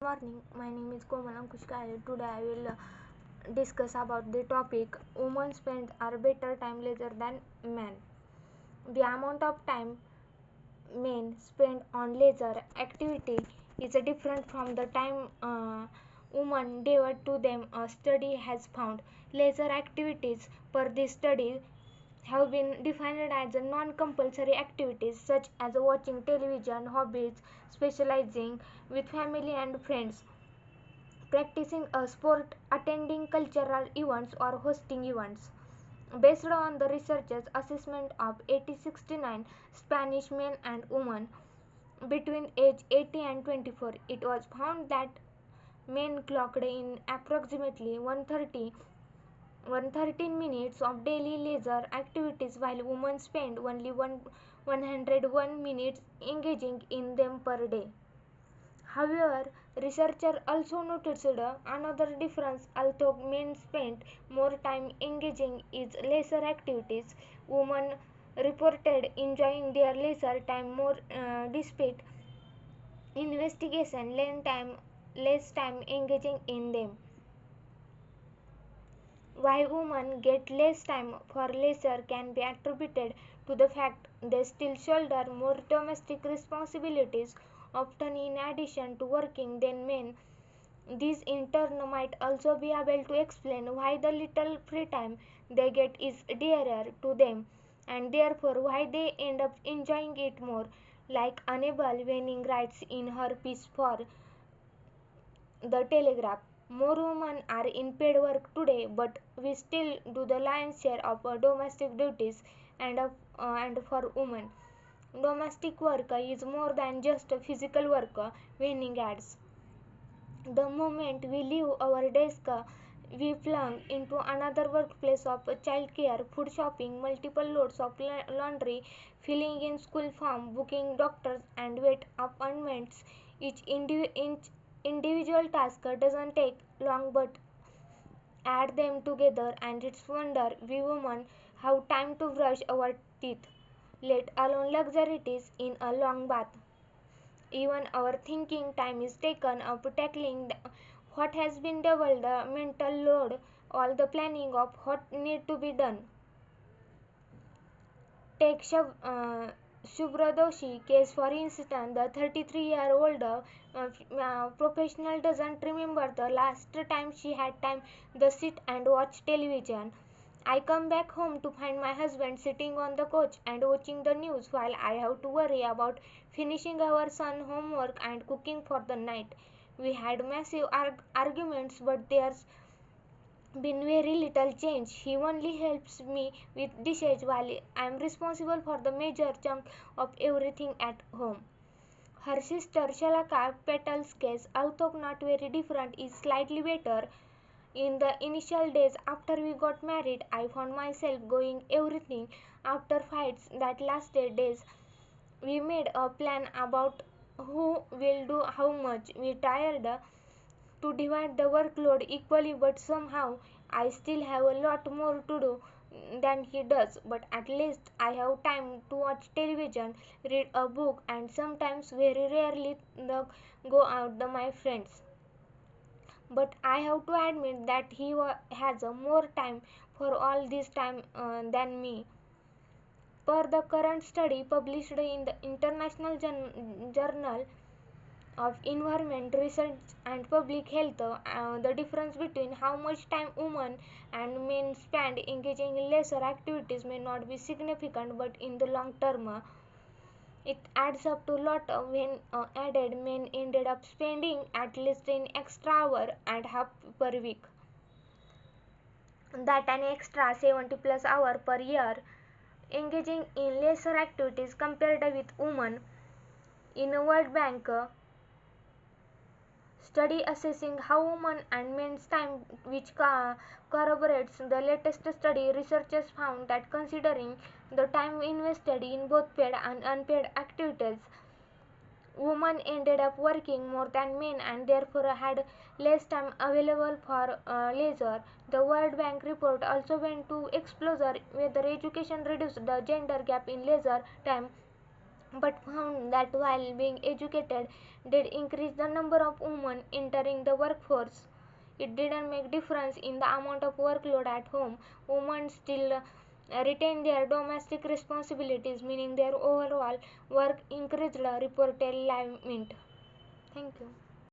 Morning, my name is Komal Ankush Kale. Today I will discuss about the topic women spend are better time leisure than men. The amount of time men spend on leisure activity is different from the time women devote to them. A study has found leisure activities per this study have been defined as non-compulsory activities such as watching television, hobbies, specializing with family and friends, practicing a sport, attending cultural events, or hosting events. Based on the researchers' assessment of 1869 Spanish men and women between age 80 and 24, it was found that men clocked in approximately 113 minutes of daily leisure activities while women spend only 101 minutes engaging in them per day. However, researchers also noticed another difference. Although men spent more time engaging in leisure activities, women reported enjoying their leisure time more despite investigation less time engaging in them. Why women get less time for leisure can be attributed to the fact they still shoulder more domestic responsibilities, often in addition to working, than men. This in turn might also be able to explain why the little free time they get is dearer to them, and therefore why they end up enjoying it more, like Annabel Wenning writes in her piece for The Telegraph. More women are in paid work today, but we still do the lion's share of domestic duties, and for women. Domestic work is more than just physical work, Wenning adds. The moment we leave our desk, we plunge into another workplace of childcare, food shopping, multiple loads of laundry, filling in school form, booking doctors, and vet appointments. Each individual task doesn't take long, but add them together, and it's wonder we women have time to brush our teeth, let alone luxurities in a long bath. Even our thinking time is taken up tackling what has been double the mental load, all the planning of what need to be done. Take Shubhra Doshi case for instance. The 33-year-old professional doesn't remember the last time she had time to sit and watch television. I come back home to find my husband sitting on the couch and watching the news while I have to worry about finishing our son's homework and cooking for the night. We had massive arguments, but there's been very little change. He only helps me with dishes while I am responsible for the major chunk of everything at home. Her sister Shalaka Petal's case, although not very different, is slightly better. In the initial days after we got married, I found myself going everything after fights that lasted days. We made a plan about who will do how much. We tried to divide the workload equally, but somehow I still have a lot more to do than he does. But at least I have time to watch television, read a book, and sometimes very rarely go out with my friends. But I have to admit that he has more time for all this time than me. Per the current study published in the International Journal of Environment Research and Public Health, the difference between how much time women and men spend engaging in lesser activities may not be significant, but in the long term, it adds up to a lot. When added, men ended up spending at least an extra hour and half per week. That an extra 70 plus hour per year engaging in lesser activities compared with women. In a World Bank study assessing how women and men's time, which corroborates the latest study, researchers found that considering the time invested in both paid and unpaid activities, women ended up working more than men and therefore had less time available for leisure. The World Bank report also went to explore whether education reduced the gender gap in leisure time, but found that while being educated did increase the number of women entering the workforce. It didn't make difference in the amount of workload at home. Women still retain their domestic responsibilities, meaning their overall work increased, reported Lamint. Thank you.